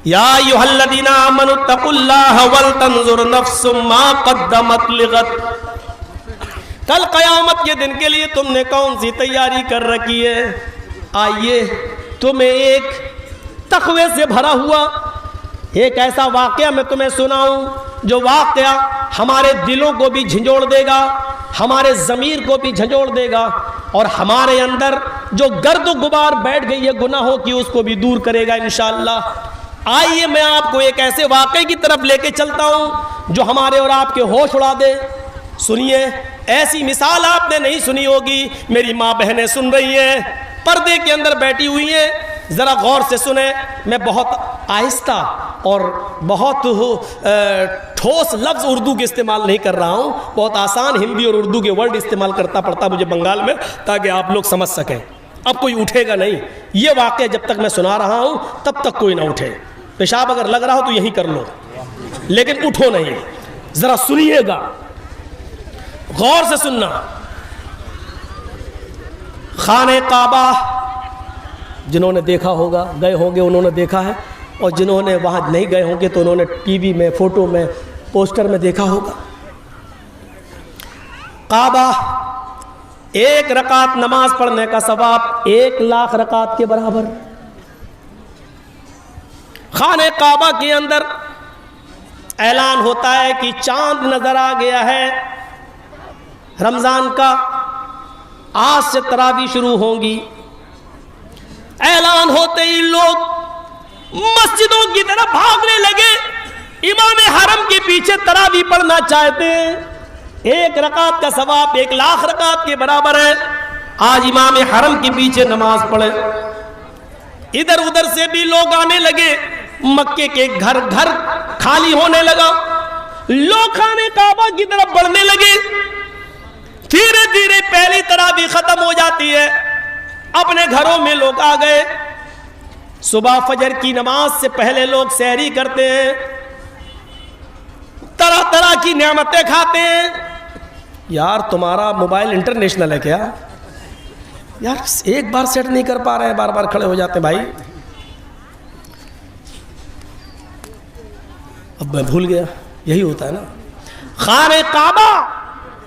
یا ایھا الذین آمنوا اتقوا اللہ ولتنظر نفس ما قدمت لغد. کل قیامت کے دن کے لیے تم نے کون سی تیاری کر رکھی ہے؟ آئیے تمہیں ایک تقوی سے بھرا ہوا ایک ایسا واقعہ میں تمہیں سناؤں جو واقعہ ہمارے دلوں کو بھی جھنجھوڑ دے گا, ہمارے ضمیر کو بھی جھنجھوڑ دے گا, اور ہمارے اندر جو گرد و غبار بیٹھ گئی ہے گناہوں کی اس کو بھی دور کرے گا انشاءاللہ. آئیے میں آپ کو ایک ایسے واقعے کی طرف لے کے چلتا ہوں جو ہمارے اور آپ کے ہوش اڑا دے. سنیے, ایسی مثال آپ نے نہیں سنی ہوگی. میری ماں بہنیں سن رہی ہیں, پردے کے اندر بیٹھی ہوئی ہیں, ذرا غور سے سنیں. میں بہت آہستہ اور بہت ٹھوس لفظ اردو کے استعمال نہیں کر رہا ہوں, بہت آسان ہندی اور اردو کے ورڈ استعمال کرتا پڑتا مجھے بنگال میں, تاکہ آپ لوگ سمجھ سکیں. اب کوئی اٹھے گا نہیں, یہ واقعہ جب تک میں سنا رہا ہوں تب تک کوئی نہ اٹھے. پیشاب اگر لگ رہا ہو تو یہی کر لو, لیکن اٹھو نہیں. ذرا سنیے گا, غور سے سننا. خانہ کعبہ جنہوں نے دیکھا ہوگا, گئے ہوں گے انہوں نے دیکھا ہے, اور جنہوں نے وہاں نہیں گئے ہوں گے تو انہوں نے ٹی وی میں, فوٹو میں, پوسٹر میں دیکھا ہوگا. کعبہ, ایک رکعت نماز پڑھنے کا ثواب 1,00,000 رکعت کے برابر. خانہ کعبہ کے اندر اعلان ہوتا ہے کہ چاند نظر آ گیا ہے رمضان کا, آج سے تراویح شروع ہوں گی. اعلان ہوتے ہی لوگ مسجدوں کی طرف بھاگنے لگے, امام حرم کے پیچھے تراویح پڑھنا چاہتے ہیں. 1 رکعت کا ثواب 1,00,000 رکعت کے برابر ہے. آج امام حرم کے پیچھے نماز پڑھے. ادھر ادھر سے بھی لوگ آنے لگے, مکے کے گھر گھر خالی ہونے لگا, لوگ خانہ کعبہ کی طرف بڑھنے لگے. دھیرے دھیرے پہلی تراویح ختم ہو جاتی ہے, اپنے گھروں میں لوگ آ گئے. صبح فجر کی نماز سے پہلے لوگ سحری کرتے ہیں, طرح طرح کی نعمتیں کھاتے ہیں. یار تمہارا موبائل انٹرنیشنل ہے کیا یار؟ ایک بار سیٹ نہیں کر پا رہے ہیں, بار بار کھڑے ہو جاتے ہیں بھائی. اب میں بھول گیا, یہی ہوتا ہے نا. خانہ کعبہ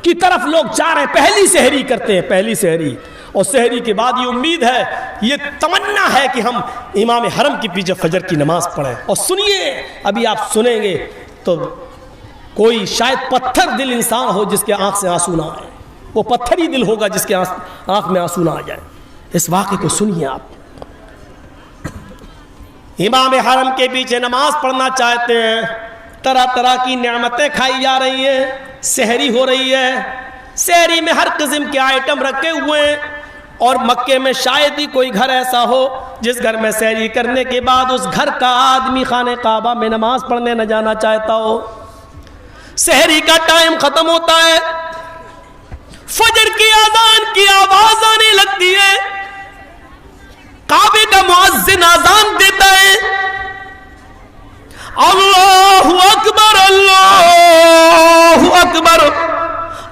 کی طرف لوگ جا رہے ہیں, پہلی سحری کرتے ہیں, پہلی سحری. اور سحری کے بعد یہ امید ہے, یہ تمنا ہے کہ ہم امام حرم کے پیچھے فجر کی نماز پڑھیں. اور سنیے, ابھی آپ سنیں گے تو کوئی شاید پتھر دل انسان ہو جس کے آنکھ سے آنسو نہ آئے, وہ پتھر ہی دل ہوگا جس کے آنکھ میں آنسو نہ آ جائے. اس واقعے کو سنیے آپ. امام حرم کے پیچھے نماز پڑھنا چاہتے ہیں, طرح طرح کی نعمتیں کھائی جا رہی ہیں, سحری ہو رہی ہے. سحری میں ہر قسم کے آئٹم رکھے ہوئے ہیں, اور مکے میں شاید ہی کوئی گھر ایسا ہو جس گھر میں سحری کرنے کے بعد اس گھر کا آدمی خانہ کعبہ میں نماز پڑھنے نہ جانا چاہتا ہو. سحری کا ٹائم ختم ہوتا ہے, فجر کی اذان کی آواز آنے لگتی ہے, کعبے کا مؤذن اذان دیتا ہے, اللہ اکبر اللہ اکبر,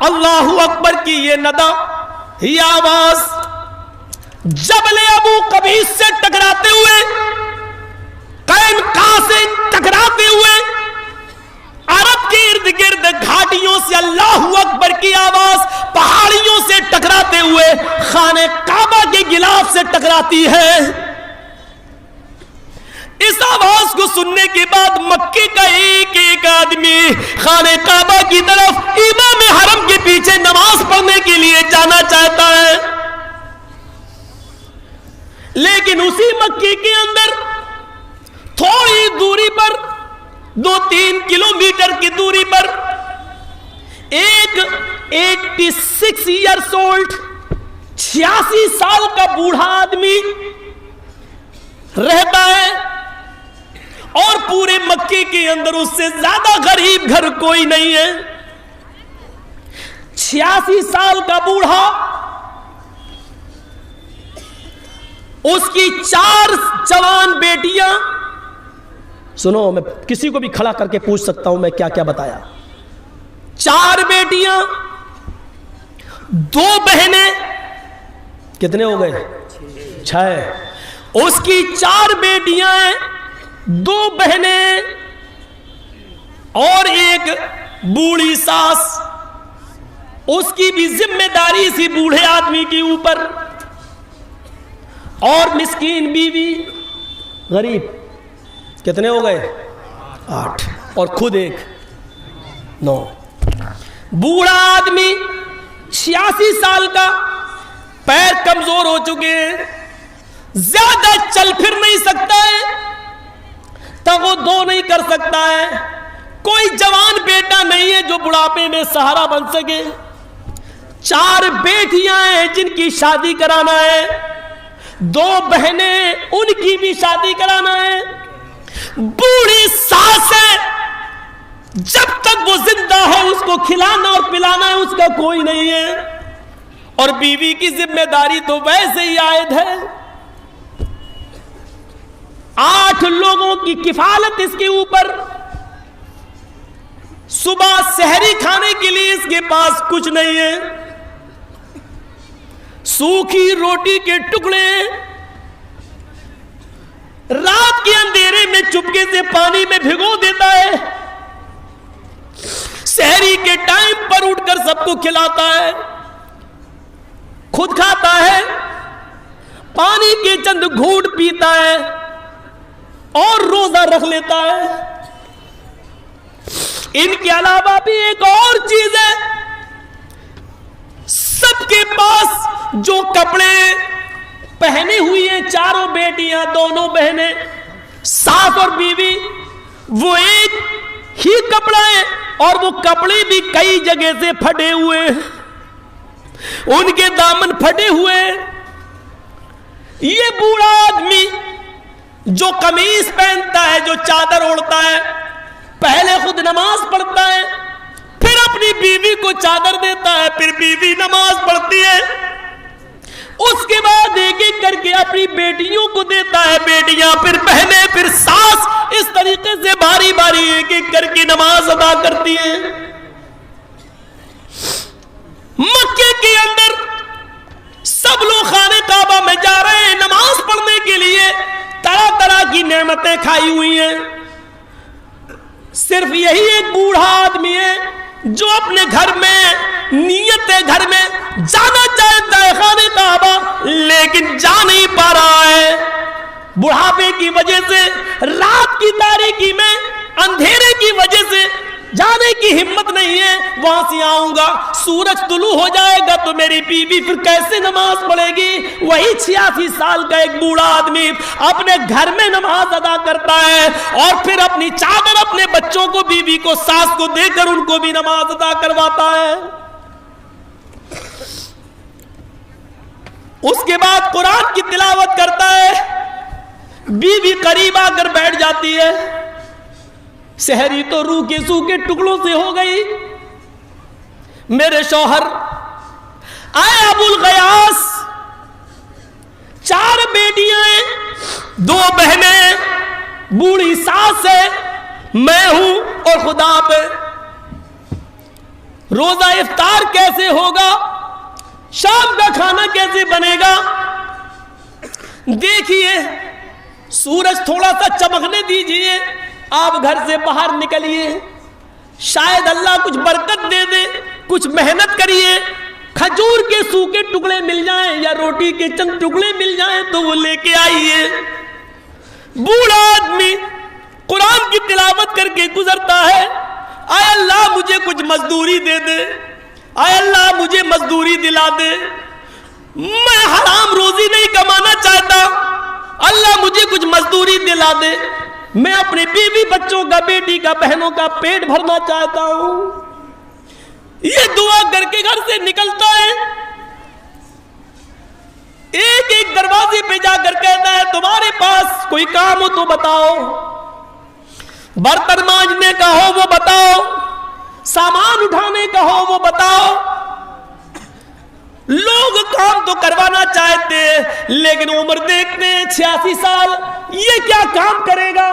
اللہ اکبر کی یہ ندا, یہ آواز جبل ابو قبیس سے ٹکراتے ہوئے, قینقاع سے ٹکراتے ہوئے, عرب کے ارد گرد گھاٹیوں سے اللہ اکبر کی آواز پہاڑیوں سے ٹکراتے ہوئے خانہ کعبہ کے غلاف سے ٹکراتی ہے. اس آواز کو سننے کے بعد مکے کا ایک ایک آدمی خانہ کعبہ کی طرف امام حرم کے پیچھے نماز پڑھنے کے لیے جانا چاہتا ہے. لیکن اسی مکے کے اندر تھوڑی دوری پر, 2-3 کلومیٹر کی دوری پر, ایک 86 ایئرس اولڈ 86 سال کا بوڑھا آدمی رہتا ہے, اور پورے مکے کے اندر اس سے زیادہ غریب گھر کوئی نہیں ہے. 86 سال کا بوڑھا, اس کی 4 جوان بیٹیاں. سنو, میں کسی کو بھی کھڑا کر کے پوچھ سکتا ہوں میں کیا کیا بتایا. 4 بیٹیاں, 2 بہنیں, کتنے ہو گئے؟ 6. اس کی 4 بیٹیاں ہیں, دو بہنیں اور ایک بوڑھی ساس، اس کی بھی ذمہ داری اسی بوڑھے آدمی کے اوپر، اور مسکین بیوی غریب. کتنے ہو گئے؟ 8، اور خود ایک 9. بوڑھا آدمی 86 سال کا، پیر کمزور ہو چکے ہیں، زیادہ چل پھر نہیں سکتا ہے، تگو دو نہیں کر سکتا ہے. کوئی جوان بیٹا نہیں ہے جو بڑھاپے میں سہارا بن سکے. 4 بیٹیاں ہیں جن کی شادی کرانا ہے، 2 بہنیں ان کی بھی شادی کرانا ہے. بوڑھی ساس ہے، جب تک وہ زندہ ہے اس کو کھلانا اور پلانا ہے، اس کا کوئی نہیں ہے. اور بیوی کی ذمہ داری تو ویسے ہی عائد ہے. 8 لوگوں کی کفالت اس کے اوپر. صبح سحری کھانے کے لیے اس کے پاس کچھ نہیں ہے، سوکھی روٹی کے ٹکڑے، رات کے اندھیرے میں چپکے سے پانی میں بھگو دیتا ہے، سحری کے ٹائم پر اٹھ کر سب کو کھلاتا ہے، خود کھاتا ہے، پانی کے چند گھونٹ پیتا ہے اور روزہ رکھ لیتا ہے. ان کے علاوہ بھی ایک اور چیز ہے، سب کے پاس جو کپڑے پہنے ہوئی ہیں، 4 بیٹیاں، دونوں بہنیں، ساس اور بیوی، وہ ایک ہی کپڑا ہے، اور وہ کپڑے بھی کئی جگہ سے پھٹے ہوئے ہیں، ان کے دامن پھٹے ہوئے ہیں. یہ بوڑھا آدمی جو قمیص پہنتا ہے، جو چادر اوڑھتا ہے، پہلے خود نماز پڑھتا ہے، پھر اپنی بیوی کو چادر دیتا ہے، پھر بیوی نماز پڑھتی ہے، اس کے بعد ایک ایک کر کے اپنی بیٹیوں کو دیتا ہے، بیٹیاں پھر بہنیں پھر ساس، اس طریقے سے باری باری ایک ایک کر کے نماز ادا کرتی ہیں. مکے کے اندر سب لوگ خانہ کعبہ میں جا رہے ہیں نماز پڑھنے کے لیے، طرح طرح کی نعمتیں کھائی ہوئی ہیں، صرف یہی ایک بوڑھا آدمی ہے جو اپنے گھر میں نیت ہے، گھر میں جانا چاہتا ہے خانہ کعبہ، لیکن جا نہیں پا رہا ہے. بڑھاپے کی وجہ سے، رات کی تاریکی میں، اندھیرے کی وجہ سے جانے کی ہمت نہیں ہے. وہاں سے آؤں گا، سورج طلوع ہو جائے گا تو میری بیوی پھر کیسے نماز پڑھے گی. وہی 86 سال کا ایک بوڑھا آدمی اپنے گھر میں نماز ادا کرتا ہے، اور پھر اپنی چادر اپنے بچوں کو، بیوی کو، ساس کو دے کر ان کو بھی نماز ادا کرواتا ہے. اس کے بعد قرآن کی تلاوت کرتا ہے، بیوی قریب آ کر بیٹھ جاتی ہے. سحری تو روح کے سوکھے ٹکڑوں سے ہو گئی. میرے شوہر آئے ابو الغیاس، 4 بیٹیاں ہیں، 2 بہنیں، بوڑھی ساس ہے، میں ہوں، اور خدا پہ روزہ افطار کیسے ہوگا، شام کا کھانا کیسے بنے گا. دیکھیے سورج تھوڑا سا چمکنے دیجئے، آپ گھر سے باہر نکلیے، شاید اللہ کچھ برکت دے دے. کچھ محنت کریے، کھجور کے سوکھے ٹکڑے مل جائیں یا روٹی کے چند ٹکڑے مل جائیں تو وہ لے کے آئیے. بوڑھا آدمی قرآن کی تلاوت کر کے گزرتا ہے، اے اللہ مجھے کچھ مزدوری دے دے، اے اللہ مجھے مزدوری دلا دے، میں حرام روزی نہیں کمانا چاہتا، اللہ مجھے کچھ مزدوری دلا دے، میں اپنے بیوی بچوں کا، بیٹی کا، بہنوں کا پیٹ بھرنا چاہتا ہوں. یہ دعا کر کے گھر سے نکلتا ہے، ایک ایک دروازے پہ جا کر کہتا ہے تمہارے پاس کوئی کام ہو تو بتاؤ، برتن مانجنے کا ہو وہ بتاؤ، سامان اٹھانے کا ہو وہ بتاؤ. لوگ کام تو کروانا چاہتے ہیں لیکن عمر دیکھتے ہیں 86 سال، یہ کیا کام کرے گا.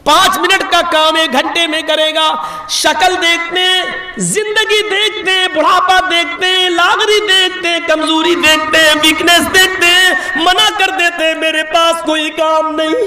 5 منٹ کا کام 1 گھنٹے میں کرے گا. شکل دیکھتے ہیں، زندگی دیکھتے ہیں، بڑھاپا دیکھتے ہیں، لاغری دیکھتے ہیں، کمزوری دیکھتے ہیں، ویکنیس دیکھتے ہیں، منع کر دیتے ہیں میرے پاس کوئی کام نہیں.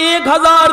1000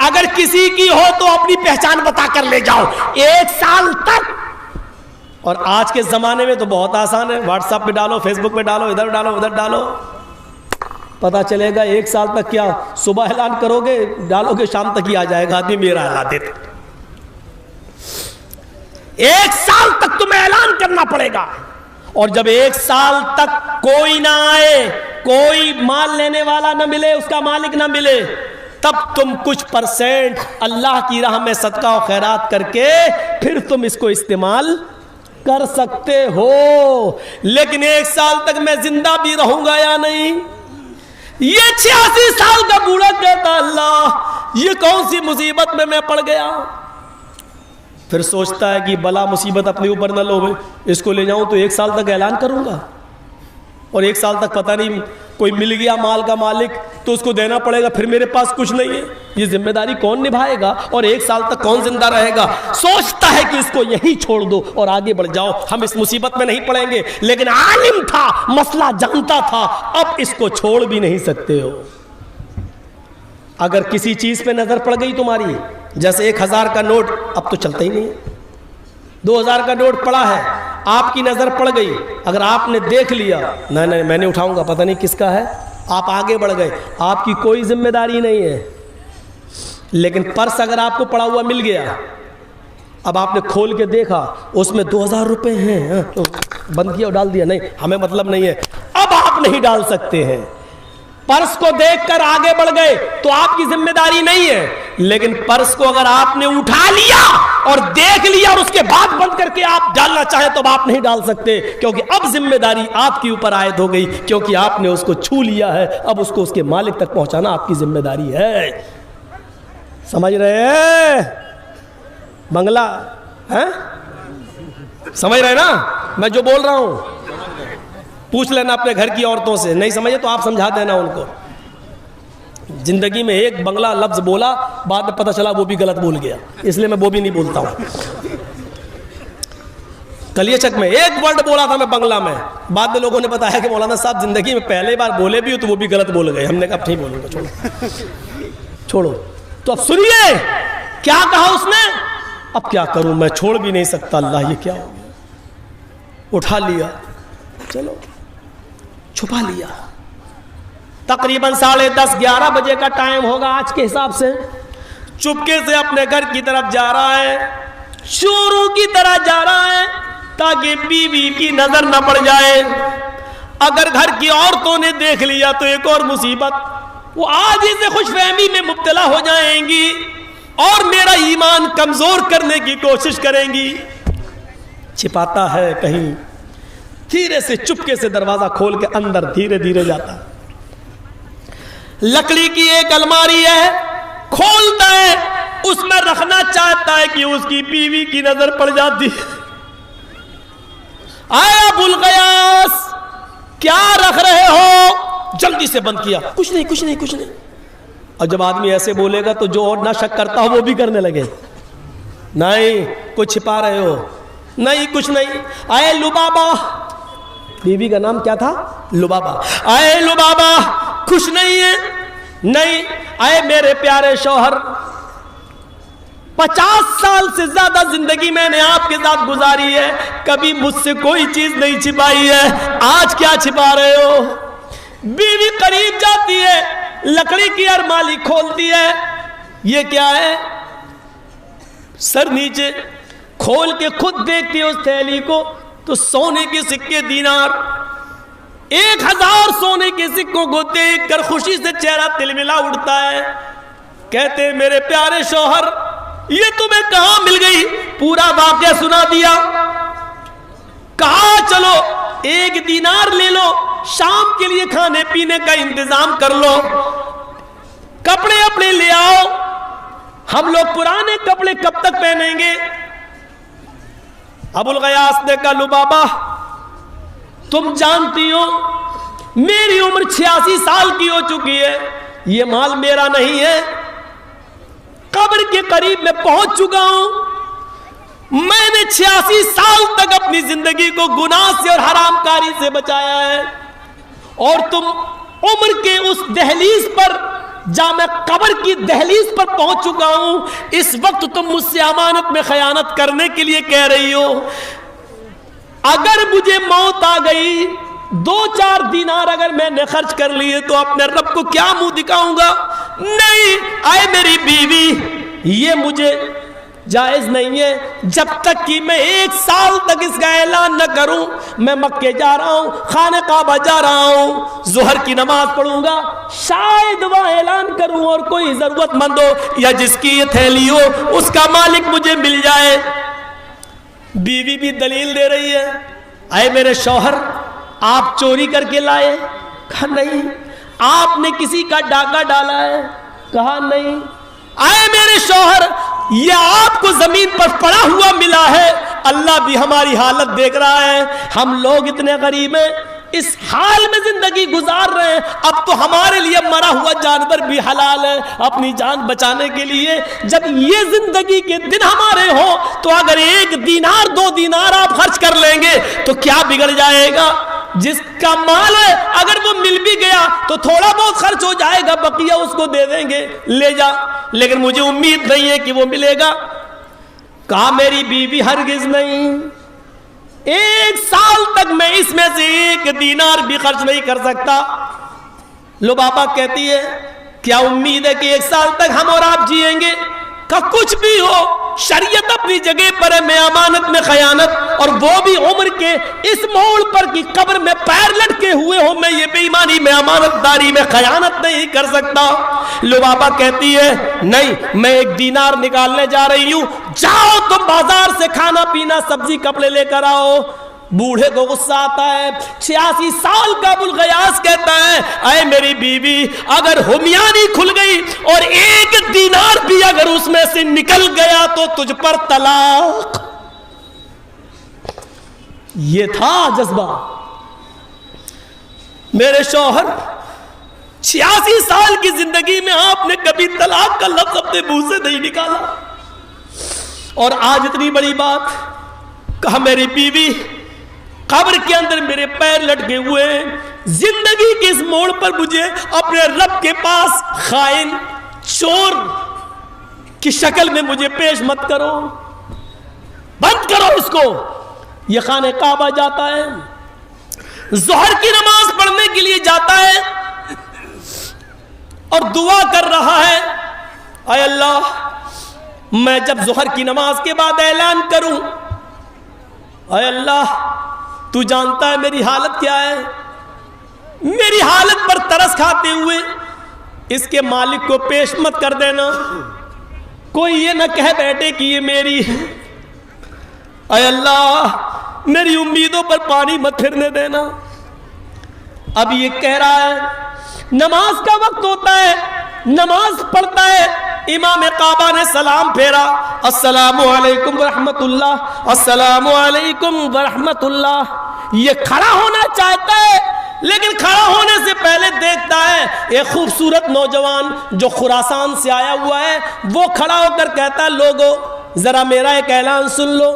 اگر کسی کی ہو تو اپنی پہچان بتا کر لے جاؤ 1 سال تک. اور آج کے زمانے میں تو بہت آسان ہے, واٹس ایپ پہ ڈالو, فیس بک پہ ڈالو, ادھر ڈالو ادھر ڈالو, پتا چلے گا 1 سال تک. کیا صبح اعلان کرو گے, ڈالو گے, شام تک ہی آ جائے گا آدمی میرا اعلان دیتا. 1 سال تک تمہیں اعلان کرنا پڑے گا. اور جب 1 سال تک کوئی نہ آئے, کوئی مال لینے والا نہ ملے, اس کا مالک نہ ملے, تب تم کچھ % اللہ کی راہ میں صدقہ و خیرات کر کے پھر تم اس کو استعمال کر سکتے ہو. لیکن 1 سال تک میں زندہ بھی رہوں گا یا نہیں. یہ 86 سال کا بوڑھا کہتا اللہ یہ کون سی مصیبت میں پڑ گیا. پھر سوچتا ہے کہ بلا مصیبت اپنے اوپر نہ لو, اس کو لے جاؤں تو 1 سال تک اعلان کروں گا, اور 1 سال تک پتہ نہیں کوئی مل گیا مال کا مالک تو اس کو دینا پڑے گا, پھر میرے پاس کچھ نہیں ہے. یہ ذمہ داری کون نبھائے گا, اور 1 سال تک کون زندہ رہے گا. سوچتا ہے کہ اس کو یہی چھوڑ دو اور آگے بڑھ جاؤ, ہم اس مصیبت میں نہیں پڑیں گے. لیکن عالم تھا, مسئلہ جانتا تھا, اب اس کو چھوڑ بھی نہیں سکتے ہو. اگر کسی چیز پہ نظر پڑ گئی تمہاری, جیسے 1000 کا نوٹ اب تو چلتا ہی نہیں, 2000 کا نوٹ پڑا ہے, آپ کی نظر پڑ گئی, اگر آپ نے دیکھ لیا نہیں میں نہیں اٹھاؤں گا, پتہ نہیں کس کا ہے, آپ آگے بڑھ گئے, آپ کی کوئی ذمہ داری نہیں ہے. لیکن پرس اگر آپ کو پڑا ہوا مل گیا, اب آپ نے کھول کے دیکھا اس میں 2000 روپے ہیں, بند کیا اور ڈال دیا, نہیں ہمیں مطلب نہیں ہے, اب آپ نہیں ڈال سکتے ہیں. پرس کو دیکھ کر آگے بڑھ گئے تو آپ کی ذمہ داری نہیں ہے. لیکن پرس کو اگر آپ نے اٹھا لیا اور دیکھ لیا اور اس کے بعد بند کر کے آپ ڈالنا چاہیں تو آپ نہیں ڈال سکتے, کیونکہ اب ذمہ داری آپ کے اوپر عائد ہو گئی, کیونکہ آپ نے اس کو چھو لیا ہے. اب اس کو اس کے مالک تک پہنچانا آپ کی ذمہ داری ہے. سمجھ رہے ہیں بنگلہ ہے, سمجھ رہے نا میں جو بول رہا ہوں. پوچھ لینا اپنے گھر کی عورتوں سے, نہیں سمجھے تو آپ سمجھا دینا ان کو. زندگی میں ایک بنگلہ لفظ بولا, بعد میں پتہ چلا وہ بھی غلط بول گیا, اس لیے میں وہ بھی نہیں بولتا ہوں. کلیہ چک میں ایک ورڈ بولا تھا میں بنگلہ میں, بعد میں لوگوں نے بتایا کہ مولانا صاحب زندگی میں پہلے بار بولے بھی ہو تو وہ بھی غلط بول گئے. ہم نے کہا ٹھیک بولوں گا, چھوڑو. تو اب سنیے کیا کہا اس نے, اب کیا کروں میں, چھوڑ بھی نہیں سکتا, اللہ یہ کیا ہو گیا. اٹھا لیا, چلو چھپا لیا. تقریباً 10:30 11 بجے کا ٹائم ہوگا آج کے حساب سے. چپکے سے اپنے گھر کی طرف جا رہا ہے, شوروں کی طرح جا رہا ہے تاکہ بیوی کی نظر نہ پڑ جائے. اگر گھر کی عورتوں نے دیکھ لیا تو ایک اور مصیبت, وہ آج سے خوش فہمی میں مبتلا ہو جائیں گی اور میرا ایمان کمزور کرنے کی کوشش کریں گی. چھپاتا ہے کہیں, دھیرے سے چپکے سے دروازہ کھول کے اندر دھیرے دھیرے جاتا ہے. لکڑی کی ایک الماری ہے, کھولتا ہے, اس میں رکھنا چاہتا ہے کہ اس کی بیوی کی نظر پڑ جاتی. آیا ابو الغیاث کیا رکھ رہے ہو, جلدی سے بند کیا, کچھ نہیں کچھ نہیں کچھ نہیں. اور جب آدمی ایسے بولے گا تو جو اور نہ شک کرتا ہو وہ بھی کرنے لگے, نہیں کچھ چھپا رہے ہو, نہیں کچھ نہیں. آئے لبابا, بیوی کا نام کیا تھا, لبابا. آئے لبابا خوش نہیں ہے, نہیں. آئے میرے پیارے شوہر, 50 سال سے زیادہ زندگی میں نے آپ کے ساتھ گزاری ہے, کبھی مجھ سے کوئی چیز نہیں چھپائی ہے, آج کیا چھپا رہے ہو. بیوی قریب جاتی ہے, لکڑی کی ارمالی کھولتی ہے, یہ کیا ہے, سر نیچے کھول کے خود دیکھتی ہے اس تھیلی کو تو سونے کے سکے دینار, 1000 سونے کے سکوں کو دیکھ کر خوشی سے چہرہ تلملا اٹھتا ہے. کہتے میرے پیارے شوہر یہ تمہیں کہاں مل گئی, پورا واقعہ سنا دیا. کہا چلو 1 دینار لے لو, شام کے لیے کھانے پینے کا انتظام کر لو, کپڑے اپنے لے آؤ, ہم لوگ پرانے کپڑے کب تک پہنیں گے. ابو الغیاث نے کہا لبابا تم جانتی ہو میری عمر 86 سال کی ہو چکی ہے, یہ مال میرا نہیں ہے, قبر کے قریب میں پہنچ چکا ہوں, میں نے 86 سال تک اپنی زندگی کو گناہ سے اور حرام کاری سے بچایا ہے, اور تم عمر کے اس دہلیز پر جہاں میں قبر کی دہلیز پر پہنچ چکا ہوں، اس وقت تم مجھ سے امانت میں خیانت کرنے کے لیے کہہ رہی ہو؟ اگر مجھے موت آ گئی، 2-4 دینار اگر میں نے خرچ کر لیے تو اپنے رب کو کیا منہ دکھاؤں گا؟ نہیں، اے میری بیوی، یہ مجھے جائز نہیں ہے جب تک کہ میں 1 سال تک اس کا اعلان نہ کروں میں مکے جا رہا ہوں، خانہ کعبہ جا رہا ہوں، ظہر کی نماز پڑھوں گا، شاید وہاں اعلان کروں اور کوئی ضرورت مند ہو یا جس کی یہ تھیلی ہو اس کا مالک مجھے مل جائے۔ بیوی بھی دلیل دے رہی ہے، اے میرے شوہر، آپ چوری کر کے لائے؟ کہا نہیں۔ آپ نے کسی کا ڈاکہ ڈالا ہے؟ کہا نہیں۔ اے میرے شوہر، یہ آپ کو زمین پر پڑا ہوا ملا ہے، اللہ بھی ہماری حالت دیکھ رہا ہے، ہم لوگ اتنے غریب ہیں، اس حال میں زندگی گزار رہے ہیں، اب تو ہمارے لیے مرا ہوا جانور بھی حلال ہے اپنی جان بچانے کے لیے۔ جب یہ زندگی کے دن ہمارے ہوں تو اگر 1 دینار 2 دینار آپ خرچ کر لیں گے تو کیا بگڑ جائے گا؟ جس کا مال ہے اگر وہ مل بھی گیا تو تھوڑا بہت خرچ ہو جائے گا، بقیہ اس کو دے دیں گے، لے جا، لیکن مجھے امید نہیں ہے کہ وہ ملے گا۔ کہا میری بیوی ہرگز نہیں، 1 سال تک میں اس میں سے 1 دینار بھی خرچ نہیں کر سکتا۔ لبابہ کہتی ہے کیا امید ہے کہ 1 سال تک ہم اور آپ جئیں گے؟ کہ کچھ بھی ہو، شریعت اپنی جگہ پر ہے، میں امانت میں خیانت، اور وہ بھی عمر کے اس موڑ پر کی قبر میں پیر لٹکے ہوئے ہوں، میں یہ بے ایمانی میں امانت داری میں خیانت نہیں کر سکتا۔ لبابہ کہتی ہے نہیں، میں 1 دینار نکالنے جا رہی ہوں، جاؤ تم بازار سے کھانا پینا سبزی کپڑے لے کر آؤ۔ بوڑھے کو غصہ آتا ہے، 86 سال کا ابوالغیاث کہتا ہے اے میری بیوی، اگر ہمیانی کھل گئی اور 1 دینار بھی اگر اس میں سے نکل گیا تو تجھ پر طلاق۔ یہ تھا جذبہ۔ میرے شوہر، 86 سال کی زندگی میں آپ نے کبھی طلاق کا لفظ اپنے منہ سے نہیں نکالا، اور آج اتنی بڑی بات۔ کہا میری بیوی، قبر کے اندر میرے پیر لٹکے ہوئے ہیں، زندگی کے اس موڑ پر مجھے اپنے رب کے پاس خائن چور کی شکل میں مجھے پیش مت کرو، بند کرو اس کو۔ یہ خانہ کعبہ جاتا ہے، ظہر کی نماز پڑھنے کے لیے جاتا ہے اور دعا کر رہا ہے اے اللہ، میں جب ظہر کی نماز کے بعد اعلان کروں، اے اللہ تو جانتا ہے میری حالت کیا ہے، میری حالت پر ترس کھاتے ہوئے اس کے مالک کو پیش مت کر دینا، کوئی یہ نہ کہہ بیٹھے کہ یہ میری ہے۔ اے اللہ میری امیدوں پر پانی مت پھرنے دینا۔ اب یہ کہہ رہا ہے، نماز کا وقت ہوتا ہے، نماز پڑھتا ہے، امام کعبہ نے سلام پھیرا، السلام علیکم ورحمت اللہ، السلام علیکم ورحمت اللہ۔ یہ کھڑا ہونا چاہتا ہے لیکن کھڑا ہونے سے پہلے دیکھتا ہے ایک خوبصورت نوجوان جو خراسان سے آیا ہوا ہے، وہ کھڑا ہو کر کہتا ہے لوگو ذرا میرا ایک اعلان سن لو۔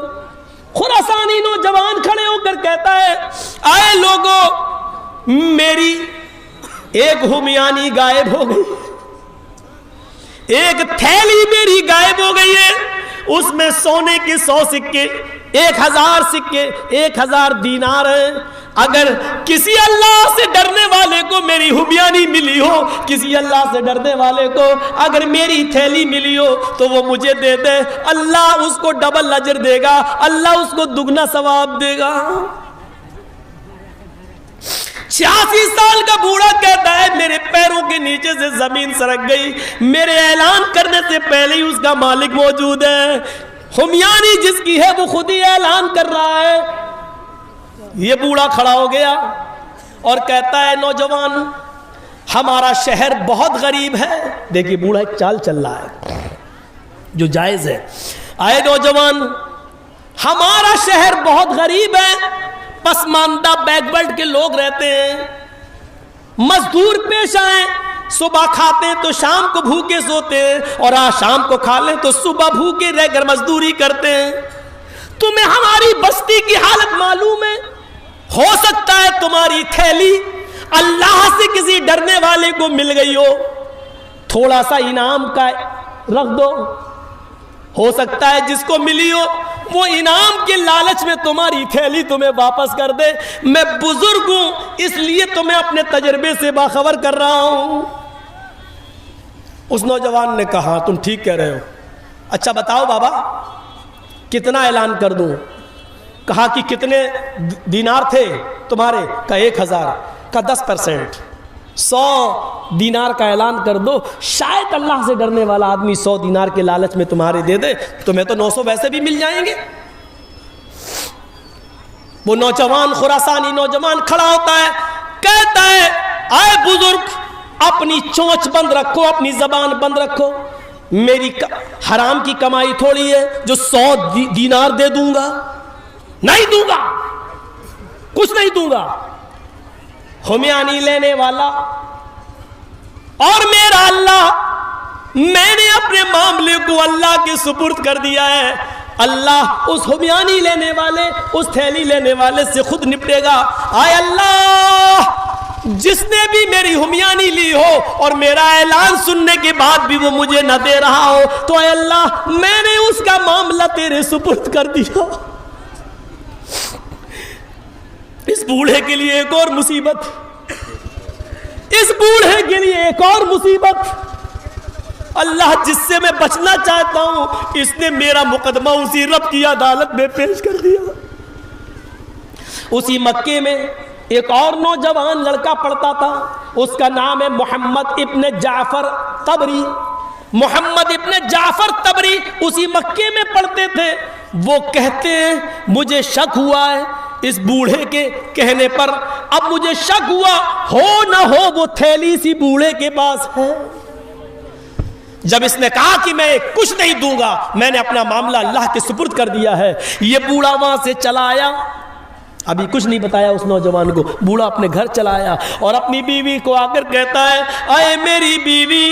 خراسانی نوجوان کھڑے ہو کر کہتا ہے اے لوگو، میری 1 ہمیانی غائب ہو گئی، 1 تھیلی میری غائب ہو گئی ہے، اس میں سونے کے 100 سکے، 1000 سکے، 1000 دینار ہیں۔ اگر کسی اللہ سے ڈرنے والے کو میری ہمیانی ملی ہو، کسی اللہ سے ڈرنے والے کو اگر میری تھیلی ملی ہو تو وہ مجھے دے دے، اللہ اس کو ڈبل اجر دے گا، اللہ اس کو دگنا ثواب دے گا۔ 86 سال کا بوڑھا کہتا ہے میرے پیروں کے نیچے سے زمین سرک گئی، میرے اعلان کرنے سے پہلے ہی اس کا مالک موجود ہے، ہمیانی جس کی ہے وہ خود ہی اعلان کر رہا ہے۔ یہ بوڑھا کھڑا ہو گیا اور کہتا ہے نوجوان، ہمارا شہر بہت غریب ہے۔ دیکھیے بوڑھا ایک چال چل رہا ہے جو جائز ہے۔ آئے نوجوان، ہمارا شہر بہت غریب ہے، پسماندہ بیک ورڈ کے لوگ رہتے ہیں، مزدور پیش آئیں، صبح کھاتے ہیں تو شام کو بھوکے سوتے ہیں، اور آج شام کو کھا لیں تو صبح بھوکے رہ کر مزدوری کرتے ہیں۔ تمہیں ہماری بستی کی حالت معلوم ہے، ہو سکتا ہے تمہاری تھیلی اللہ سے کسی ڈرنے والے کو مل گئی ہو، تھوڑا سا انعام کا رکھ دو، ہو سکتا ہے جس کو ملی ہو وہ انعام کے لالچ میں تمہاری تھیلی تمہیں واپس کر دے۔ میں بزرگ ہوں اس لیے تمہیں اپنے تجربے سے باخبر کر رہا ہوں۔ اس نوجوان نے کہا تم ٹھیک کہہ رہے ہو، اچھا بتاؤ بابا کتنا اعلان کر دوں؟ کہا کہ کتنے دینار تھے تمہارے؟ کہا 1000۔ کہا 10%، 100 دینار کا اعلان کر دو، شاید اللہ سے ڈرنے والا آدمی 100 دینار کے لالچ میں تمہارے دے دے، تمہیں تو 900 ویسے بھی مل جائیں گے۔ وہ نوجوان خراسانی نوجوان کھڑا ہوتا ہے، کہتا ہے اے بزرگ اپنی چونچ بند رکھو، اپنی زبان بند رکھو، میری حرام کی کمائی تھوڑی ہے جو 100 دینار دے دوں گا، نہیں دوں گا، کچھ نہیں دوں گا۔ ہمیانی لینے والا اور میرا اللہ، میں نے اپنے معاملے کو اللہ کے سپرد کر دیا ہے، اللہ اس ہمیانی لینے والے، اس تھیلی لینے والے سے خود نپٹے گا۔ آئے اللہ جس نے بھی میری ہمیانی لی ہو اور میرا اعلان سننے کے بعد بھی وہ مجھے نہ دے رہا ہو تو اے اللہ میں نے اس کا معاملہ تیرے سپرد کر دیا۔ اس بوڑھے کے لیے ایک اور مصیبت، اس بوڑھے کے لیے ایک اور مصیبت، اللہ جس سے میں بچنا چاہتا ہوں اس نے میرا مقدمہ اسی رب کی عدالت میں پیش کر دیا۔ اسی مکے میں ایک اور نوجوان لڑکا پڑھتا تھا، اس کا نام ہے محمد ابن جعفر طبری۔ محمد ابن جعفر طبری اسی مکے میں پڑھتے تھے۔ وہ کہتے ہیں مجھے شک ہوا ہے اس بوڑھے کے کہنے پر، اب مجھے شک ہوا ہو نہ ہو وہ تھیلی سی بوڑھے کے پاس ہے۔ جب اس نے کہا کہ میں کچھ نہیں دوں گا، میں نے اپنا معاملہ اللہ کے سپرد کر دیا ہے، یہ بوڑھا وہاں سے چلا آیا۔ ابھی کچھ نہیں بتایا اس نوجوان کو، بوڑھا اپنے گھر چلا آیا اور اپنی بیوی کو آ کر کہتا ہے اے میری بیوی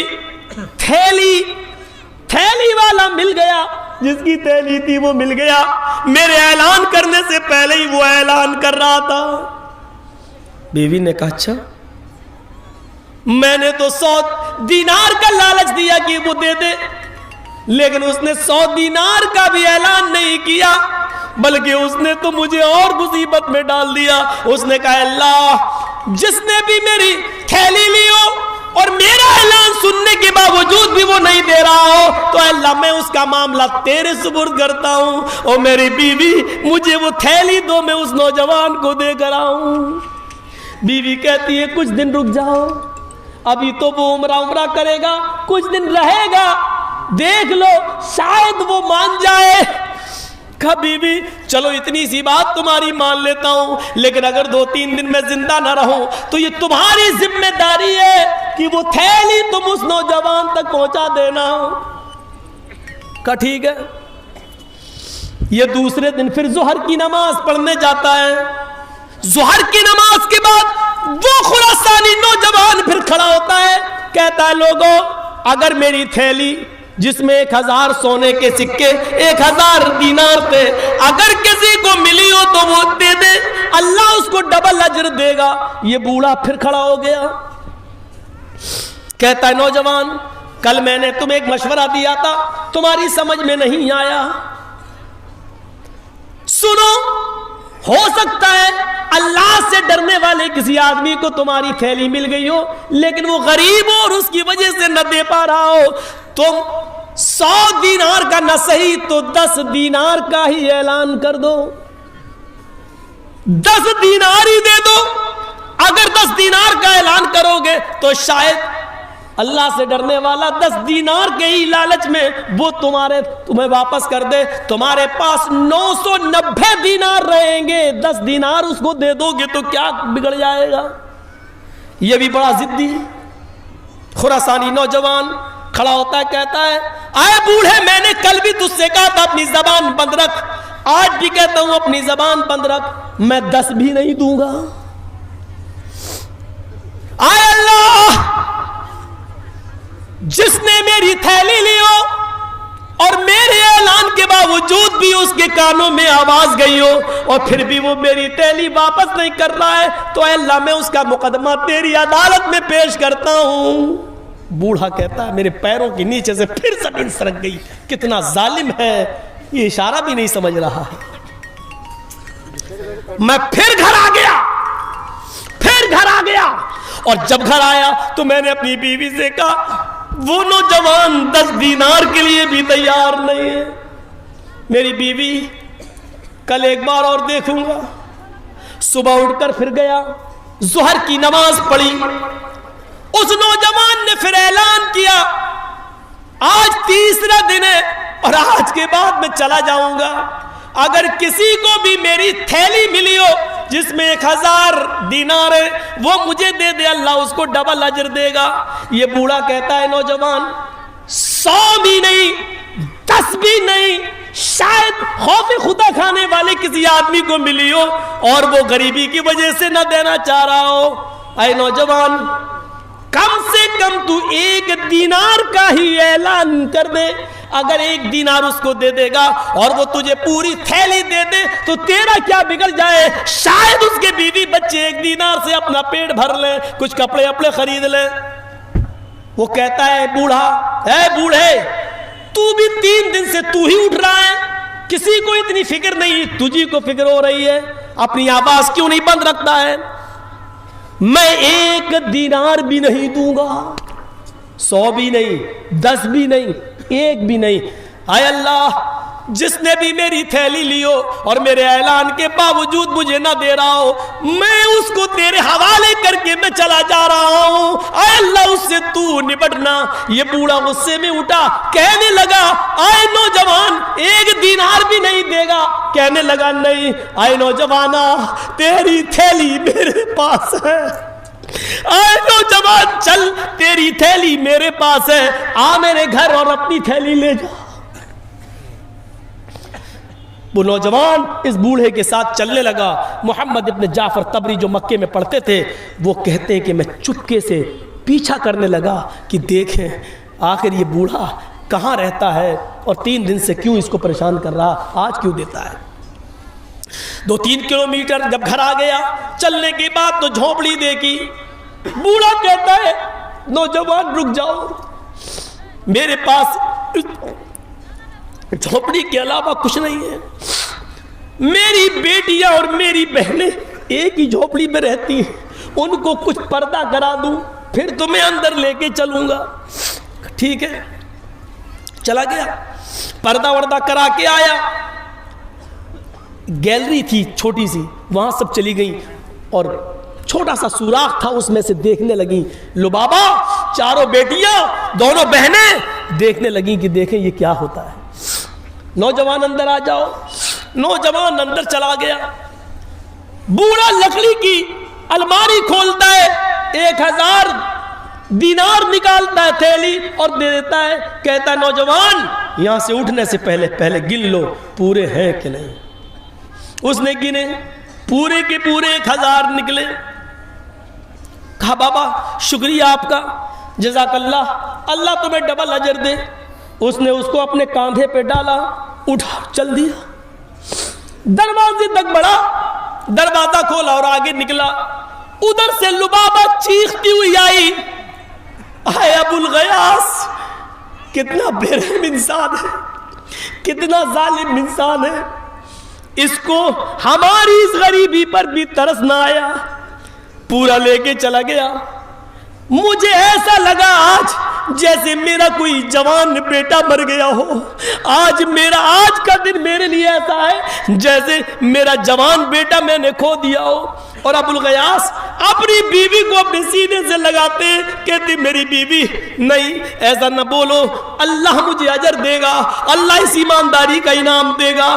تھیلی والا مل گیا، جس کی تھیلی تھی وہ مل گیا، میرے اعلان کرنے سے پہلے ہی وہ اعلان کر رہا تھا۔ بیوی نے کہا اچھا، میں نے تو 100 دینار کا لالچ دیا کہ وہ دے دے، لیکن اس نے 100 دینار کا بھی اعلان نہیں کیا، بلکہ اس نے تو مجھے اور مصیبت میں ڈال دیا۔ اس نے کہا اللہ جس نے بھی میری تھیلی لی ہو اور میرا اعلان سننے کے باوجود بھی وہ نہیں دے رہا ہو تو اللہ میں اس کا معاملہ تیرے سپرد کرتا ہوں، اور میری بیوی مجھے وہ تھیلی دو، میں اس نوجوان کو دے کر آؤں۔ بیوی کہتی ہے کچھ دن رک جاؤ، ابھی تو وہ عمرہ کرے گا، کچھ دن رہے گا، دیکھ لو شاید وہ مان جائے۔ کہا بیوی چلو اتنی سی بات تمہاری مان لیتا ہوں، لیکن اگر 2-3 دن میں زندہ نہ رہوں تو یہ تمہاری ذمہ داری ہے کہ وہ تھیلی تم اس نوجوان تک پہنچا دینا۔ کہا ٹھیک ہے۔ یہ دوسرے دن پھر ظہر کی نماز پڑھنے جاتا ہے۔ ظہر کی نماز کے بعد وہ خراسانی نوجوان پھر کھڑا ہوتا ہے، کہتا ہے لوگوں اگر میری تھیلی جس میں 1000 سونے کے سکے 1000 دینار تھے اگر کسی کو ملی ہو تو وہ دے دے، اللہ اس کو ڈبل اجر دے گا۔ یہ بوڑھا پھر کھڑا ہو گیا، کہتا ہے نوجوان کل میں نے تمہیں ایک مشورہ دیا تھا، تمہاری سمجھ میں نہیں آیا، سنو ہو سکتا ہے اللہ سے ڈرنے والے کسی آدمی کو تمہاری تھیلی مل گئی ہو لیکن وہ غریب ہو اور اس کی وجہ سے نہ دے پا رہا ہو، تم 100 دینار کا نہ صحیح تو 10 دینار کا ہی اعلان کر دو، 10 دینار ہی دے دو۔ اگر 10 دینار کا اعلان کرو گے تو شاید اللہ سے ڈرنے والا 10 دینار کے ہی لالچ میں وہ تمہیں واپس کر دے، تمہارے پاس 990 دینار رہیں گے، 10 دینار اس کو دے دو گے تو کیا بگڑ جائے گا۔ یہ بھی بڑا ضدی خراسانی نوجوان کھڑا ہوتا ہے، کہتا ہے اے بوڑھے میں نے کل بھی تجھ سے کہا تھا اپنی زبان بند رکھ، آج بھی کہتا ہوں اپنی زبان بند رکھ، میں 10 بھی نہیں دوں گا۔ اے اللہ جس نے میری تھیلی لی ہو اور میرے اعلان کے باوجود بھی اس کے کانوں میں آواز گئی ہو اور پھر بھی وہ میری تھیلی واپس نہیں کر رہا ہے تو اے اللہ میں اس کا مقدمہ تیری عدالت میں پیش کرتا ہوں۔ بوڑھا کہتا ہے میرے پیروں کے نیچے سے پھر زمین سرک گئی، کتنا ظالم ہے، یہ اشارہ بھی نہیں سمجھ رہا ہے۔ میں پھر گھر آ گیا اور جب گھر آیا تو میں نے اپنی بیوی سے کہا وہ نوجوان 10 دینار کے لیے بھی تیار نہیں ہے۔ میری بیوی کل ایک بار اور دیکھوں گا۔ صبح اٹھ کر پھر گیا، ظہر کی نماز پڑھی، اس نوجوان نے پھر اعلان کیا آج تیسرا دن ہے اور آج کے بعد میں چلا جاؤں گا، اگر کسی کو بھی میری تھیلی ملی ہو جس میں 1000 دینار ہے وہ مجھے دے دے، اللہ اس کو ڈبل اجر دے گا۔ یہ بوڑھا کہتا ہے نوجوان 100 بھی نہیں 10 بھی نہیں، شاید خوف خدا کھانے والے کسی آدمی کو ملی ہو اور وہ غریبی کی وجہ سے نہ دینا چاہ رہا ہو۔ اے نوجوان کم سے کم تو 1 دینار کا ہی اعلان کر دے، اگر 1 دینار اس کو دے دے گا اور وہ تجھے پوری تھیلی دے دے تو تیرا کیا بگڑ جائے، شاید اس کے بیوی بچے 1 دینار سے اپنا پیٹ بھر لیں، کچھ کپڑے اپنے خرید لیں۔ وہ کہتا ہے بوڑھا، اے بوڑھے تو بھی 3 دن سے تو ہی اٹھ رہا ہے، کسی کو اتنی فکر نہیں، تجھی کو فکر ہو رہی ہے، اپنی آواز کیوں نہیں بند رکھتا ہے؟ میں 1 دینار بھی نہیں دوں گا، 100 بھی نہیں 10 بھی نہیں 1 بھی نہیں۔ اے اللہ جس نے بھی میری تھیلی لی ہو اور میرے اعلان کے باوجود مجھے نہ دے رہا ہو، میں اس کو تیرے حوالے کر کے میں چلا جا رہا ہوں، اے اللہ اس سے تو نبٹنا۔ یہ بوڑھا غصے میں اٹھا، کہنے لگا اے نوجوان 1 دینار بھی نہیں دے گا؟ کہنے لگا نہیں۔ اے نوجوانا تیری تھیلی میرے پاس ہے، اے نوجوان چل تیری تھیلی میرے پاس ہے، آ میرے گھر اور اپنی تھیلی لے جا۔ وہ نوجوان اس بوڑھے کے ساتھ چلنے لگا۔ محمد ابن جعفر طبری جو مکے میں پڑھتے تھے وہ کہتے ہیں کہ میں چپکے سے پیچھا کرنے لگا کہ دیکھیں آخر یہ بوڑھا کہاں رہتا ہے اور 3 دن سے کیوں اس کو پریشان کر رہا، آج کیوں دیتا ہے۔ 2-3 کلومیٹر جب گھر آ گیا، چلنے کے بعد تو جھونپڑی دیکھی۔ بوڑھا کہتا ہے نوجوان رک جاؤ، میرے پاس جھونپڑی کے علاوہ کچھ نہیں ہے، میری بیٹیاں اور میری بہنیں ایک ہی جھونپڑی میں رہتی ہیں، ان کو کچھ پردہ کرا دوں پھر تمہیں اندر لے کے چلوں گا۔ ٹھیک ہے، چلا گیا، پردہ وردہ کرا کے آیا۔ گیلری تھی چھوٹی سی، وہاں سب چلی گئی اور چھوٹا سا سوراخ تھا اس میں سے دیکھنے لگی۔ لبابا 4 بیٹیاں 2 بہنیں دیکھنے لگی کہ دیکھیں یہ کیا ہوتا ہے۔ نوجوان اندر آ جاؤ۔ نوجوان اندر چلا گیا۔ بوڑھا لکڑی کی الماری کھولتا ہے، 1000 دینار نکالتا ہے تھیلی اور دے دیتا ہے، کہتا ہے نوجوان یہاں سے اٹھنے سے پہلے گن لو پورے ہیں کہ نہیں۔ اس نے گنے، پورے کے پورے 1000 نکلے۔ کہا بابا شکریہ آپ کا، جزاک اللہ، اللہ تمہیں ڈبل اجر دے۔ اس نے اس کو اپنے کاندھے پہ ڈالا، اٹھا چل دیا۔ دروازے تک بڑھا، دروازہ کھولا اور آگے نکلا۔ ادھر سے لبابہ چیختی ہوئی آئی، اے ابو الغیاث کتنا بے رحم انسان ہے، کتنا ظالم انسان ہے، اس کو ہماری اس غریبی پر بھی ترس نہ آیا، پورا لے کے چلا گیا۔ مجھے ایسا لگا آج جیسے میرا کوئی جوان بیٹا مر گیا ہو، آج کا دن میرے لیے ایسا ہے جیسے میرا جوان بیٹا میں نے کھو دیا ہو۔ اور ابو الغیاث اپنی بیوی کو اپنے سینے سے لگاتے کہتے میری بیوی نہیں ایسا نہ بولو، اللہ مجھے اجر دے گا، اللہ اس ایمانداری کا انعام دے گا،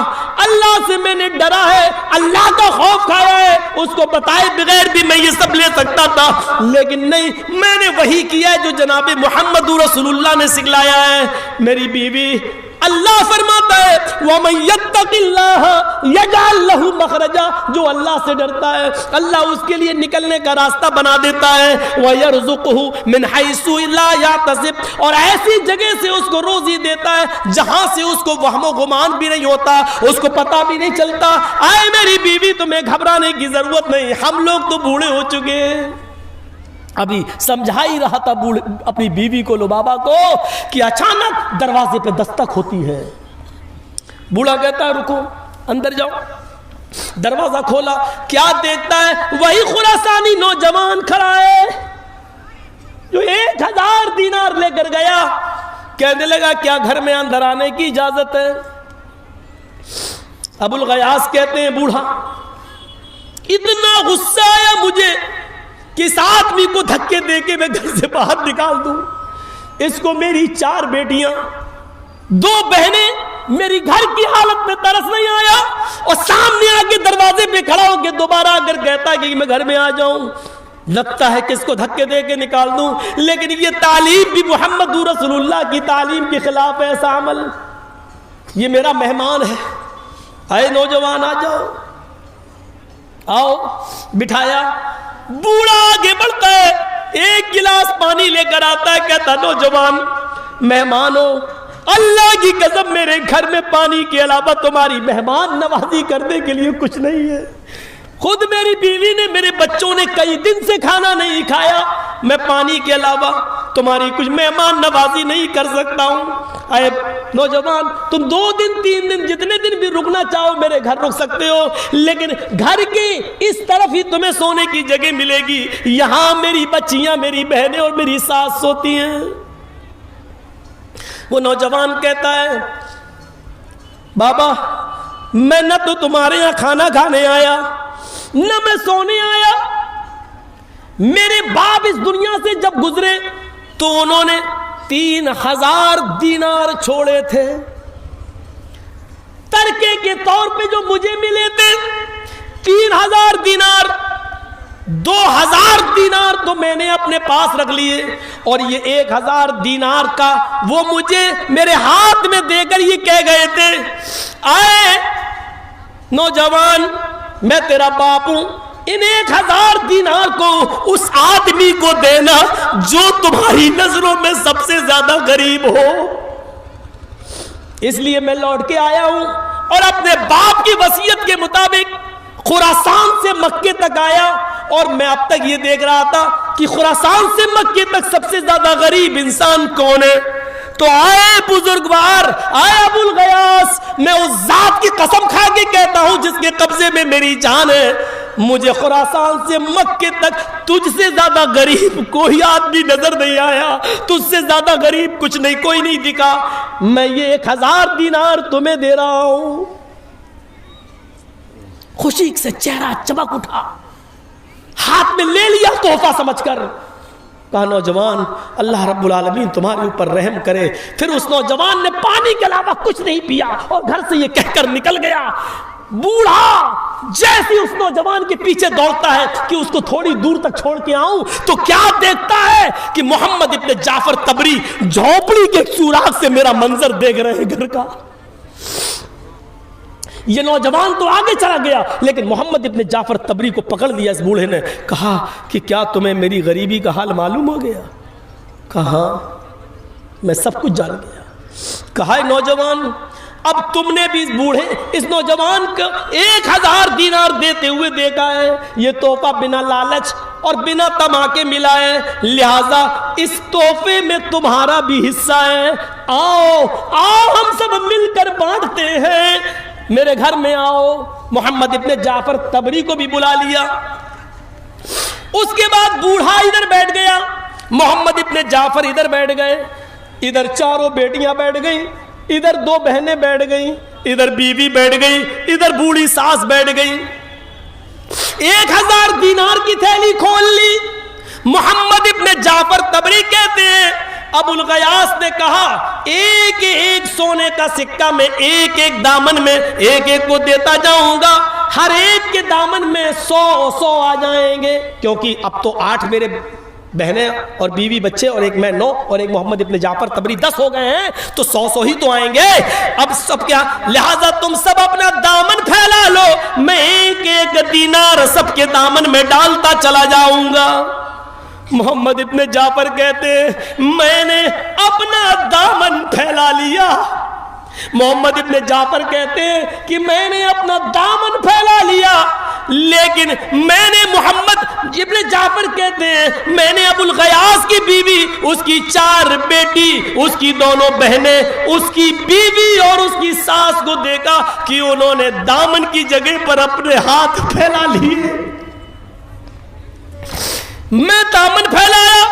اللہ سے میں نے ڈرا ہے، اللہ کا خوف کھایا ہے، اس کو بتائے بغیر بھی میں یہ سب لے سکتا تھا، لیکن نہیں، میں نے وہی کیا ہے جو جناب محمد رسول اللہ نے سکھلایا ہے۔ میری بیوی، اللہ فرماتا ہے وَمَن يَتَّقِ اللَّهَ يَجْعَل لَّهُ مَخْرَجًا، جو اللہ سے ڈرتا ہے اللہ اس کے لیے نکلنے کا راستہ بنا دیتا ہے، وَيَرْزُقُهُ مِنْ حَيْثُ لَا يَحْتَسِبُ، اور ایسی جگہ سے اس کو روزی دیتا ہے جہاں سے اس کو وہم و گمان بھی نہیں ہوتا، اس کو پتہ بھی نہیں چلتا۔ اے میری بیوی تمہیں گھبرانے کی ضرورت نہیں، ہم لوگ تو بوڑھے ہو چکے ہیں، ابھی سمجھا ہی رہا تھا اپنی بیوی کو، لبابہ کو، کہ اچانک دروازے پہ دستک ہوتی ہے۔ بوڑھا کہتا ہے رکو، اندر جاؤ۔ دروازہ کھولا، کیا دیکھتا ہے؟ وہی خراسانی نوجوان کھڑا ہے جو 1000 دینار لے کر گیا۔ کہنے لگا کیا گھر میں اندر آنے کی اجازت ہے؟ ابو الغیاث کہتے ہیں بوڑھا اتنا غصہ آیا مجھے کہ اس آدمی کو دھکے دے کے میں گھر سے باہر نکال دوں۔ اس کو میری 4 بیٹیاں 2 بہنیں میری گھر کی حالت میں ترس نہیں آیا، اور سامنے آ کے دروازے پہ کھڑا ہو کے دوبارہ اگر کہتا ہے کہ میں گھر میں آ جاؤں، لگتا ہے کہ اس کو دھکے دے کے نکال دوں۔ لیکن یہ تعلیم بھی محمد رسول اللہ کی تعلیم کے خلاف ہے ایسا عمل۔ یہ میرا مہمان ہے، اے نوجوان آ جاؤ، آؤ۔ بٹھایا، بوڑھا آگے بڑھتا ہے، 1 گلاس پانی لے کر آتا ہے، کہتا نوجوان مہمان ہو، اللہ کی قسم میرے گھر میں پانی کے علاوہ تمہاری مہمان نوازی کرنے کے لیے کچھ نہیں ہے۔ خود میری بیوی نے، میرے بچوں نے کئی دن سے کھانا نہیں کھایا، میں پانی کے علاوہ تمہاری کچھ مہمان نوازی نہیں کر سکتا ہوں۔ اے نوجوان، تم 2 دن 3 دن جتنے دن بھی رکنا چاہو میرے گھر رک سکتے ہو، لیکن گھر کے اس طرف ہی تمہیں سونے کی جگہ ملے گی، یہاں میری بچیاں، میری بہنیں اور میری ساس سوتی ہیں۔ وہ نوجوان کہتا ہے بابا میں نہ تو تمہارے یہاں کھانا کھانے آیا، نہ میں سونے آیا۔ میرے باپ اس دنیا سے جب گزرے تو انہوں نے 3000 دینار چھوڑے تھے، ترکے کے طور پہ جو مجھے ملے تھے 3000 دینار، 2000 دینار تو میں نے اپنے پاس رکھ لیے، اور یہ 1000 دینار کا وہ مجھے میرے ہاتھ میں دے کر یہ کہہ گئے تھے اے نوجوان میں تیرا باپ ہوں، ان 1000 دینار کو اس آدمی کو دینا جو تمہاری نظروں میں سب سے زیادہ غریب ہو۔ اس لیے میں لوٹ کے آیا ہوں اور اپنے باپ کی وصیت کے مطابق خراسان سے مکے تک آیا، اور میں اب تک یہ دیکھ رہا تھا کہ خراسان سے مکے تک سب سے زیادہ غریب انسان کون ہے۔ تو آئے بزرگوار، آئے ابو الغیاث، میں اس ذات کی قسم کھا کے کہتا ہوں جس کے قبضے میں میری جان ہے، مجھے خراسان سے مکے تک تجھ سے زیادہ غریب کوئی آدمی نظر نہیں آیا، تجھ سے زیادہ غریب کچھ نہیں، کوئی نہیں دکھا۔ میں یہ 1000 دینار تمہیں دے رہا ہوں۔ خوشی سے چہرہ چمک اٹھا، ہاتھ میں لے لیا تحفہ سمجھ کر۔ کہا نوجوان اللہ رب العالمین تمہارے اوپر رحم کرے۔ پھر اس نوجوان نے پانی کے علاوہ کچھ نہیں پیا اور گھر سے یہ کہہ کر نکل گیا۔ بوڑھا جیسے اس نوجوان کے پیچھے دوڑتا ہے کہ اس کو تھوڑی دور تک چھوڑ کے آؤں، تو کیا دیکھتا ہے کہ محمد ابن جعفر طبری جھونپڑی کے سوراخ سے میرا منظر دیکھ رہے ہیں گھر کا۔ یہ نوجوان تو آگے چلا گیا، لیکن محمد ابن جعفر طبری کو پکڑ لیا اس بوڑھے نے۔ کہا کہ کیا تمہیں میری غریبی کا حال معلوم ہو گیا؟ کہا میں سب کچھ جان گیا۔ کہا نوجوان اب تم نے بھی اس نوجوان کو 1000 دینار دیتے ہوئے دیکھا ہے، یہ تحفہ بنا لالچ اور بنا طمع کے ملا ہے، لہذا اس تحفے میں تمہارا بھی حصہ ہے۔ آؤ آؤ ہم سب مل کر بانٹتے ہیں، میرے گھر میں آؤ۔ محمد ابن جعفر طبری کو بھی بلا لیا۔ اس کے بعد بوڑھا ادھر بیٹھ گیا، محمد ابن جعفر ادھر بیٹھ گئے، ادھر 4 بیٹیاں بیٹھ گئیں، ادھر 2 بہنیں بیٹھ گئیں، ادھر بیوی بیٹھ گئی، ادھر بوڑھی ساس بیٹھ گئی۔ 1000 دینار کی تھیلی کھول لی۔ محمد ابن جعفر طبری کہتے ہیں ابو الغیاث نے کہا ایک ایک سونے کا سکہ میں ایک ایک دامن میں ایک ایک کو دیتا جاؤں گا، ہر ایک کے دامن میں 100 آ جائیں گے، کیونکہ اب تو 8 میرے بہنیں اور بیوی بچے اور ایک میں 9 اور ایک محمد ابن جعفر طبری 10 ہو گئے ہیں، تو 100 ہی تو آئیں گے۔ اب سب کیا، لہذا تم سب اپنا دامن پھیلا لو، میں ایک ایک دینار سب کے دامن میں ڈالتا چلا جاؤں گا۔ محمد ابن جعفر کہتے ہیں میں نے اپنا دامن پھیلا لیا۔ محمد ابن جعفر کہتے ہیں کہ میں نے اپنا دامن پھیلا لیا، لیکن میں نے محمد ابن جعفر کہتے ہیں میں نے ابو الغیاث کی بیوی، اس کی 4 بیٹی، اس کی دونوں بہنیں، اس کی بیوی اور اس کی ساس کو دیکھا کہ انہوں نے دامن کی جگہ پر اپنے ہاتھ پھیلا لیے۔ میں دامن پھیلایا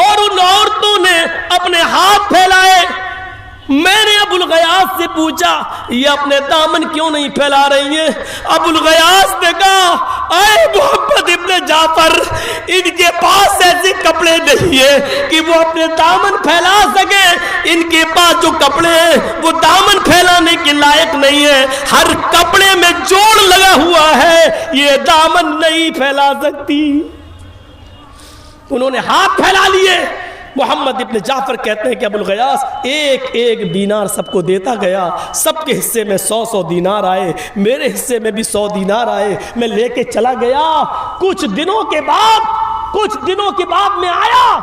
اور ان عورتوں نے اپنے ہاتھ پھیلائے۔ میں نے ابو الغیاث سے پوچھا یہ اپنے دامن کیوں نہیں پھیلا رہی ہیں؟ ابو الغیاث نے کہا اے محمد ابن جعفر، ان کے پاس ایسے کپڑے نہیں ہیں کہ وہ اپنے دامن پھیلا سکے، ان کے پاس جو کپڑے ہیں وہ دامن پھیلانے کے لائق نہیں ہے، ہر کپڑے میں جوڑ لگا ہوا ہے، یہ دامن نہیں پھیلا سکتی۔ انہوں نے ہاتھ پھیلا لیے۔ محمد ابن جعفر کہتے ہیں کہ ابو الغیاث ایک ایک دینار سب کو دیتا گیا، سب کے حصے میں 100 دینار آئے، میرے حصے میں بھی 100 دینار آئے، میں لے کے چلا گیا۔ کچھ دنوں کے بعد میں آیا،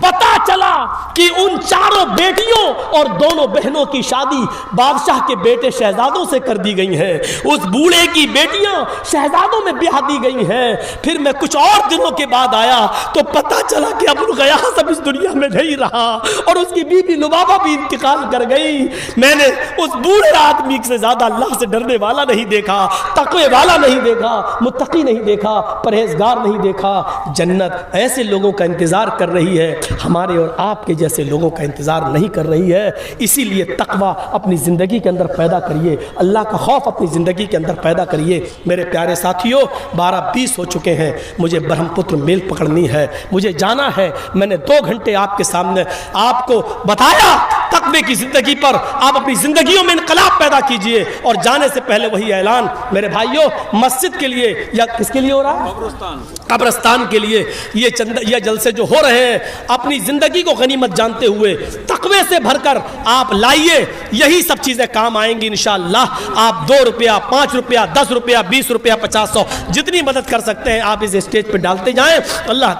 پتا چلا کہ ان 4 بیٹیوں اور دونوں بہنوں کی شادی بادشاہ کے بیٹے شہزادوں سے کر دی گئی ہیں، اس بوڑھے کی بیٹیاں شہزادوں میں بیاہ دی گئی ہیں۔ پھر میں کچھ اور دنوں کے بعد آیا تو پتا چلا کہ ابو الغیاث اب اس دنیا میں نہیں رہا اور اس کی بیوی لبابہ بھی انتقال کر گئی۔ میں نے اس بوڑھے آدمی سے زیادہ اللہ سے ڈرنے والا نہیں دیکھا، تقوی والا نہیں دیکھا، متقی نہیں دیکھا، پرہیزگار نہیں دیکھا۔ جنت ایسے لوگوں کا انتظار کر رہی ہے، ہمارے اور آپ کے جیسے لوگوں کا انتظار نہیں کر رہی ہے۔ اسی لیے تقوی اپنی زندگی کے اندر پیدا کریے، اللہ کا خوف اپنی زندگی کے اندر پیدا کریے۔ میرے پیارے ساتھیوں، 12:20 ہو چکے ہیں، مجھے برہم پتر میل پکڑنی ہے، مجھے جانا ہے۔ میں نے 2 گھنٹے آپ کے سامنے آپ کو بتایا تقوی کی زندگی پر، آپ اپنی زندگیوں میں انقلاب پیدا کیجئے۔ اور جانے سے پہلے وہی اعلان میرے بھائیوں، مسجد کے لیے یا کس کے لیے ہو رہا ہے؟ قبرستان کے لیے یہ جلسے جو ہو رہے ہیں، اپنی زندگی کو غنیمت جانتے ہوئے تقوی سے بھر کر آپ لائیے، یہی سب چیزیں کام آئیں گی انشاءاللہ۔ آپ 2 روپیہ، 5 روپیہ، 10 روپیہ، 20 روپیہ، 50 100 جتنی مدد کر سکتے ہیں آپ اس اسٹیج پہ ڈالتے جائیں۔ اللہ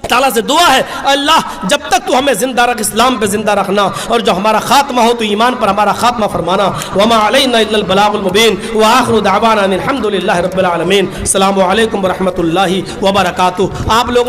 تعالیٰ سے دعا ہے اللہ جب تک تو ہمیں زندہ رکھ، اسلام پہ زندہ رکھنا، اور جو ہمارا خاتمہ ہو تو ایمان پر ہمارا خاتمہ فرمانا۔ وما علینا الا البلاغ المبین، وآخر دعوانا ان الحمد للہ رب العالمین۔ السلام علیکم ورحمۃ اللہ وبرکاتہ۔ آپ لوگوں